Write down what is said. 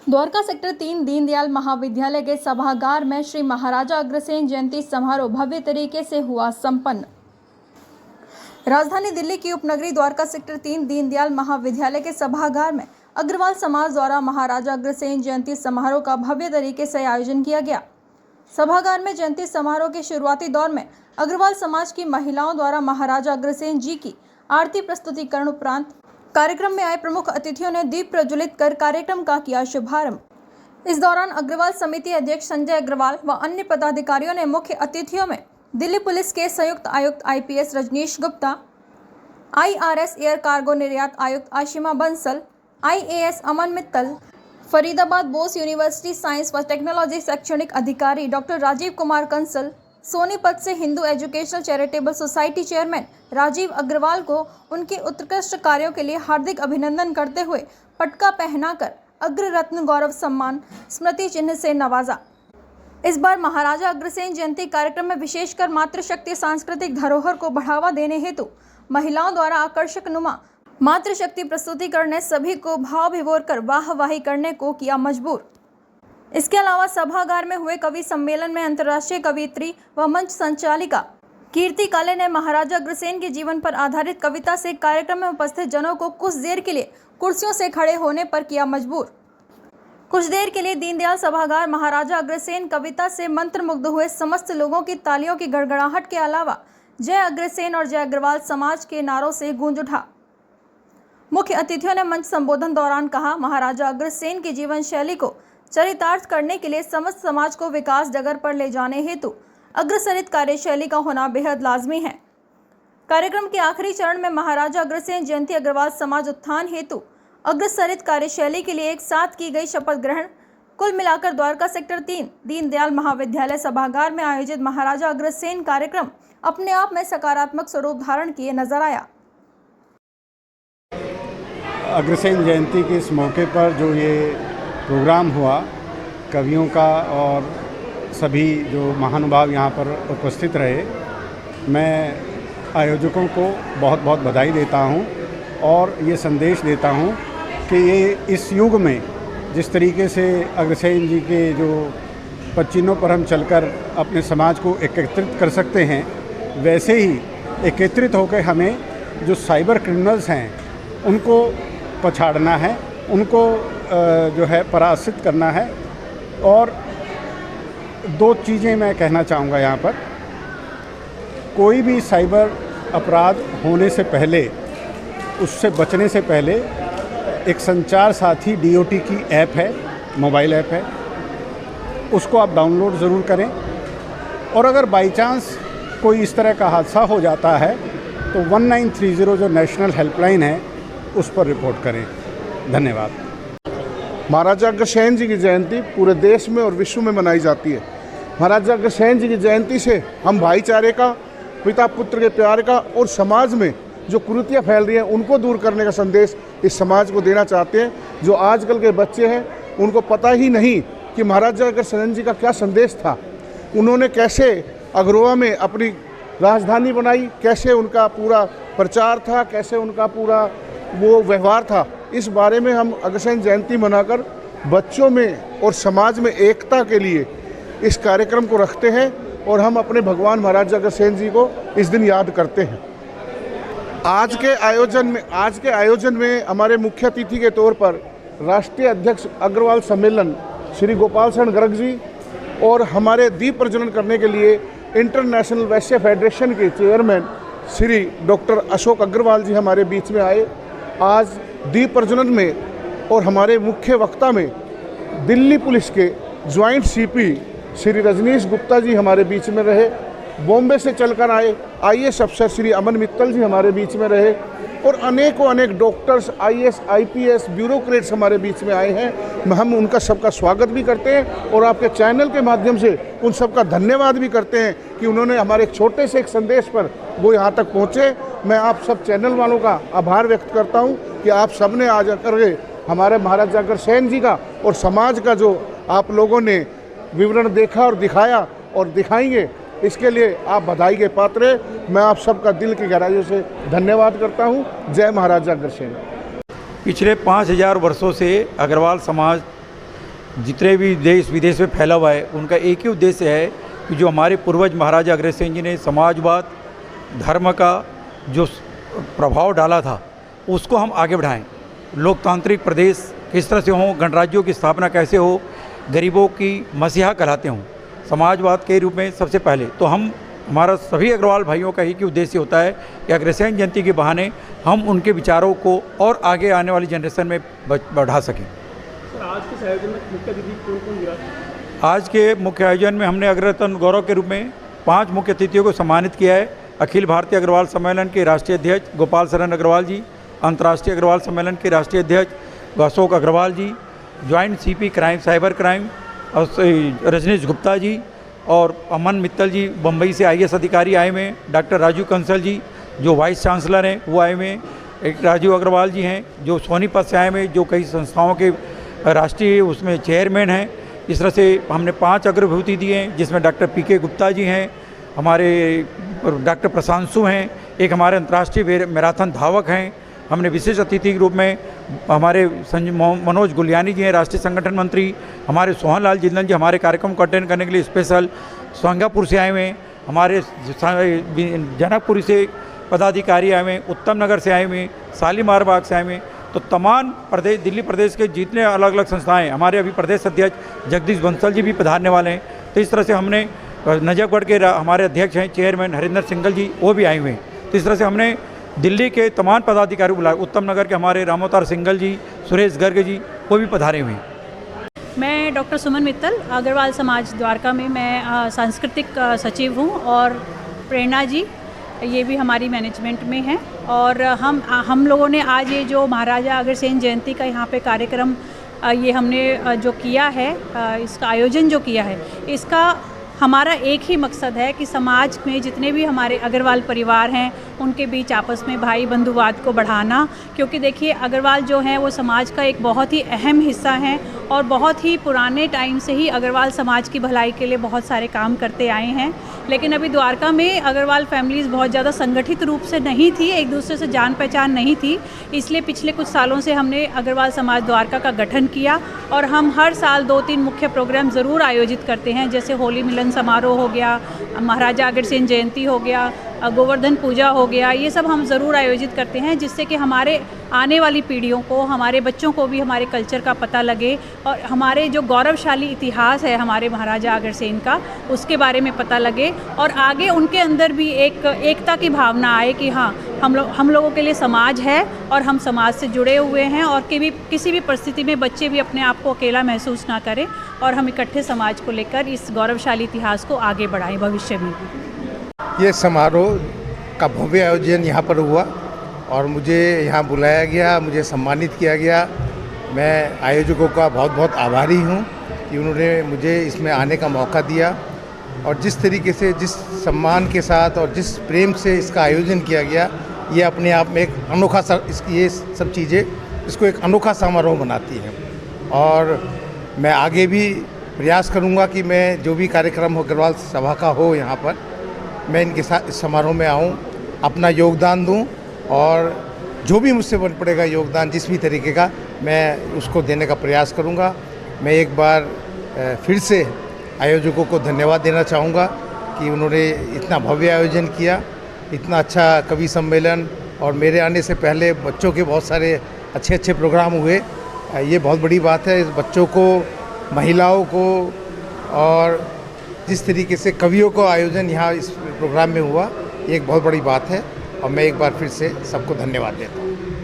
Dwarka sector 3 Deendayal महाविद्यालय के सभागार में श्री महाराजा अग्रसेन जयंती समारोह भव्य तरीके से हुआ संपन्न। राजधानी दिल्ली की उपनगरी द्वारका सेक्टर 3 दीनदयाल महाविद्यालय के सभागार में अग्रवाल समाज द्वारा महाराजा अग्रसेन जयंती समारोह का भव्य तरीके से आयोजन किया गया। सभागार में जयंती समारोह के शुरुआती दौर में अग्रवाल समाज की महिलाओं द्वारा महाराजा अग्रसेन जी की आरती प्रस्तुतिकरण उपरांत कार्यक्रम में आए प्रमुख अतिथियों ने दीप प्रज्वलित कर कार्यक्रम का किया शुभारंभ। इस दौरान अग्रवाल समिति अध्यक्ष संजय अग्रवाल व अन्य पदाधिकारियों ने मुख्य अतिथियों में दिल्ली पुलिस के संयुक्त आयुक्त IPS Rajnish Gupta, IRS air cargo निर्यात आयुक्त Ashima Bansal, IAS Aman Mittal, Faridabad Bose university science व टेक्नोलॉजी शैक्षणिक अधिकारी डॉक्टर राजीव कुमार कंसल, सोनीपत से Hindu educational charitable society chairman Rajeev Agarwal को उनके उत्कृष्ट कार्यों के लिए हार्दिक अभिनंदन करते हुए पटका पहनाकर अग्र रत्न गौरव सम्मान स्मृति चिन्ह से नवाजा। इस बार महाराजा अग्रसेन जयंती कार्यक्रम में विशेषकर मातृशक्ति सांस्कृतिक धरोहर को बढ़ावा देने हेतु महिलाओं द्वारा आकर्षक नुमा मातृशक्ति प्रस्तुतिकरण ने सभी को भाव विभोर कर वाहवाही करने को किया मजबूर। इसके अलावा सभागार में हुए कवि सम्मेलन में अंतर्राष्ट्रीय कवियत्री व मंच संचालिका कीर्ति काले ने महाराजा अग्रसेन के जीवन पर आधारित कविता से कार्यक्रम में उपस्थित जनों को कुछ देर के लिए कुर्सियों से खड़े होने पर किया मजबूर। कुछ देर के लिए दीनदयाल सभागार महाराजा अग्रसेन कविता से मंत्रमुग्ध हुए समस्त लोगों की तालियों की गड़गड़ाहट के अलावा जय अग्रसेन और जय अग्रवाल समाज के नारों से गूंज उठा। मुख्य अतिथियों ने मंच संबोधन दौरान कहा, महाराजा अग्रसेन की जीवन शैली को चरितार्थ करने के लिए समस्त समाज को विकास डगर पर ले जाने हेतु अग्रसरित कार्यशैली का होना बेहद लाजमी है। कार्यक्रम के आखिरी चरण में महाराजा अग्रसेन जयंती अग्रवाल समाज उत्थान हेतु अग्रसरित कार्यशैली के लिए एक साथ की गई शपथ ग्रहण। कुल मिलाकर द्वारका सेक्टर 3 दीनदयाल महाविद्यालय सभागार में आयोजित महाराजा अग्रसेन कार्यक्रम अपने आप में सकारात्मक स्वरूप धारण किए नजर आया। अग्रसेन जयंती के इस मौके पर जो ये प्रोग्राम हुआ, कवियों का और सभी जो महानुभाव यहाँ पर उपस्थित रहे, मैं आयोजकों को बहुत बहुत बधाई देता हूँ और ये संदेश देता हूँ कि ये इस युग में जिस तरीके से अग्रसेन जी के जो पच्चीनों पर हम चलकर अपने समाज को एकत्रित कर सकते हैं, वैसे ही एकत्रित होकर हमें जो साइबर क्रिमिनल्स हैं उनको पछाड़ना है, उनको जो है पराजित करना है। और दो चीज़ें मैं कहना चाहूँगा यहाँ पर, कोई भी साइबर अपराध होने से पहले, उससे बचने से पहले एक संचार साथी DOT की ऐप है, मोबाइल ऐप है, उसको आप डाउनलोड ज़रूर करें। और अगर बाई चांस कोई इस तरह का हादसा हो जाता है तो 1930 जो नेशनल हेल्पलाइन है उस पर रिपोर्ट करें। धन्यवाद। महाराजा अग्रसेन जी की जयंती पूरे देश में और विश्व में मनाई जाती है। महाराजा अग्रसेन जी की जयंती से हम भाईचारे का, पिता पुत्र के प्यार का और समाज में जो कुरीतियाँ फैल रही हैं उनको दूर करने का संदेश इस समाज को देना चाहते हैं। जो आजकल के बच्चे हैं उनको पता ही नहीं कि महाराजा अग्रसेन जी का क्या संदेश था, उन्होंने कैसे अग्रवा में अपनी राजधानी बनाई, कैसे उनका पूरा प्रचार था, कैसे उनका पूरा वो व्यवहार था। इस बारे में हम अग्रसेन जयंती मनाकर बच्चों में और समाज में एकता के लिए इस कार्यक्रम को रखते हैं और हम अपने भगवान महाराजा अग्रसेन जी को इस दिन याद करते हैं। आज के आयोजन में हमारे मुख्य अतिथि के तौर पर राष्ट्रीय अध्यक्ष अग्रवाल सम्मेलन श्री गोपाल शरण गर्ग जी और हमारे दीप प्रज्वलन करने के लिए इंटरनेशनल वैश्य फेडरेशन के चेयरमैन श्री डॉक्टर अशोक अग्रवाल जी हमारे बीच में आए। आज दीप प्रज्वलन में और हमारे मुख्य वक्ता में दिल्ली पुलिस के ज्वाइंट CP श्री रजनीश गुप्ता जी हमारे बीच में रहे। बॉम्बे से चलकर आए IAS अफसर श्री अमन मित्तल जी हमारे बीच में रहे और अनेक डॉक्टर्स, IAS IPS ब्यूरोक्रेट्स हमारे बीच में आए हैं। हम उनका सबका स्वागत भी करते हैं और आपके चैनल के माध्यम से उन सबका धन्यवाद भी करते हैं कि उन्होंने हमारे एक छोटे से एक संदेश पर वो यहाँ तक पहुँचे। मैं आप सब चैनल वालों का आभार व्यक्त करता हूँ कि आप सब ने आज करके हमारे महाराजा अग्रसेन जी का और समाज का जो आप लोगों ने विवरण देखा और दिखाया और दिखाएंगे, इसके लिए आप बधाई के पात्र हैं। मैं आप सबका दिल की गहराइयों से धन्यवाद करता हूं। जय महाराजा अग्रसेन। पिछले 5000 वर्षों से अग्रवाल समाज जितने भी देश विदेश में फैला हुआ है, उनका एक ही उद्देश्य है कि जो हमारे पूर्वज महाराजा अग्रसेन जी ने समाजवाद धर्म का जो प्रभाव डाला था उसको हम आगे बढ़ाएं। लोकतांत्रिक प्रदेश किस तरह से हों, गणराज्यों की स्थापना कैसे हो, गरीबों की मसीहा कहलाते हों, समाजवाद के रूप में सबसे पहले तो हमारा सभी अग्रवाल भाइयों का ही उद्देश्य होता है कि अग्रसेन जयंती के बहाने हम उनके विचारों को और आगे आने वाली जनरेशन में बढ़ा सकें। आज के आयोजन में मुख्य अतिथि कौन गिरा? आज के मुख्य आयोजन में हमने अग्ररत्न गौरव के रूप में 5 मुख्य अतिथियों को सम्मानित किया है। अखिल भारतीय अग्रवाल सम्मेलन के राष्ट्रीय अध्यक्ष गोपाल शरण अग्रवाल जी, अंतर्राष्ट्रीय अग्रवाल सम्मेलन के राष्ट्रीय अध्यक्ष Ashok Agarwal ji, joint CP crime cyber crime Rajnish Gupta ji और अमन मित्तल जी बम्बई से IAS अधिकारी आए हुए हैं, डॉक्टर राजू कंसल जी जो वाइस चांसलर हैं वो आए हुए हैं, एक राजीव अग्रवाल जी हैं जो सोनीपत से आए हुए हैं जो कई संस्थाओं के राष्ट्रीय उसमें चेयरमैन हैं। इस तरह से हमने 5 अग्रविभूति दिए हैं जिसमें डॉक्टर PK गुप्ता जी हैं, हमारे डॉक्टर प्रशांशु हैं, एक हमारे अंतर्राष्ट्रीय मैराथन धावक हैं। हमने विशेष अतिथि के रूप में हमारे मनोज गुलियानी जी हैं, राष्ट्रीय संगठन मंत्री, हमारे सोहन लाल जिंदल जी हमारे कार्यक्रम को अटेंड करने के लिए स्पेशल सोंगापुर से आए हुए हैं, हमारे जनकपुरी से पदाधिकारी आए हुए हैं, उत्तम नगर से आए हुए हैं, शालीमार बाग से आए हुए हैं। तो तमाम प्रदेश दिल्ली प्रदेश के जितने अलग अलग संस्थाएं, हमारे अभी प्रदेश अध्यक्ष जगदीश बंसल जी भी पधारने वाले हैं। तो इस तरह से हमने नजफगढ़ के हमारे अध्यक्ष हैं चेयरमैन हरिंदर सिंगल जी वो भी आए हुए हैं। तो इस तरह से हमने दिल्ली के तमाम पदाधिकारी बुलाए, उत्तम नगर के हमारे रामोतार सिंगल जी, सुरेश गर्ग जी वो भी पधारे हुए हैं। मैं डॉक्टर सुमन मित्तल, अग्रवाल समाज द्वारका में मैं सांस्कृतिक सचिव हूँ और प्रेरणा जी ये भी हमारी मैनेजमेंट में हैं। और हम लोगों ने आज ये जो महाराजा अग्रसेन जयंती का यहाँ पे कार्यक्रम ये हमने जो किया है, इसका आयोजन जो किया है, इसका हमारा एक ही मकसद है कि समाज में जितने भी हमारे अग्रवाल परिवार हैं उनके बीच आपस में भाई बंधुवाद को बढ़ाना। क्योंकि देखिए अग्रवाल जो हैं वो समाज का एक बहुत ही अहम हिस्सा हैं और बहुत ही पुराने टाइम से ही अग्रवाल समाज की भलाई के लिए बहुत सारे काम करते आए हैं। लेकिन अभी द्वारका में अग्रवाल फैमिलीज़ बहुत ज़्यादा संगठित रूप से नहीं थी, एक दूसरे से जान पहचान नहीं थी, इसलिए पिछले कुछ सालों से हमने अग्रवाल समाज द्वारका का गठन किया और हम हर साल 2-3 मुख्य प्रोग्राम ज़रूर आयोजित करते हैं। जैसे होली मिलन समारोह हो गया, महाराजा अग्रसेन जयंती हो गया, गोवर्धन पूजा हो गया, ये सब हम ज़रूर आयोजित करते हैं जिससे कि हमारे आने वाली पीढ़ियों को, हमारे बच्चों को भी हमारे कल्चर का पता लगे और हमारे जो गौरवशाली इतिहास है हमारे महाराजा अग्रसेन का उसके बारे में पता लगे और आगे उनके अंदर भी एक एकता की भावना आए कि हाँ हम लोगों के लिए समाज है और हम समाज से जुड़े हुए हैं और किसी भी परिस्थिति में बच्चे भी अपने आप को अकेला महसूस ना करें और हम इकट्ठे समाज को लेकर इस गौरवशाली इतिहास को आगे बढ़ाएं भविष्य में भी। ये समारोह का भव्य आयोजन यहाँ पर हुआ और मुझे यहाँ बुलाया गया, मुझे सम्मानित किया गया। मैं आयोजकों का बहुत बहुत आभारी हूँ कि उन्होंने मुझे इसमें आने का मौका दिया और जिस तरीके से, जिस सम्मान के साथ और जिस प्रेम से इसका आयोजन किया गया, ये अपने आप में एक अनोखा ये सब चीज़ें इसको एक अनोखा समारोह बनाती हैं। और मैं आगे भी प्रयास करूँगा कि मैं जो भी कार्यक्रम अग्रवाल सभा का हो यहाँ पर, मैं इनके साथ इस समारोह में आऊँ, अपना योगदान दूँ और जो भी मुझसे बन पड़ेगा योगदान जिस भी तरीके का, मैं उसको देने का प्रयास करूँगा। मैं एक बार फिर से आयोजकों को धन्यवाद देना चाहूँगा कि उन्होंने इतना भव्य आयोजन किया, इतना अच्छा कवि सम्मेलन और मेरे आने से पहले बच्चों के बहुत सारे अच्छे अच्छे प्रोग्राम हुए। ये बहुत बड़ी बात है। इस बच्चों को, महिलाओं को और जिस तरीके से कवियों को आयोजन यहाँ इस प्रोग्राम में हुआ, ये एक बहुत बड़ी बात है और मैं एक बार फिर से सबको धन्यवाद देता हूँ।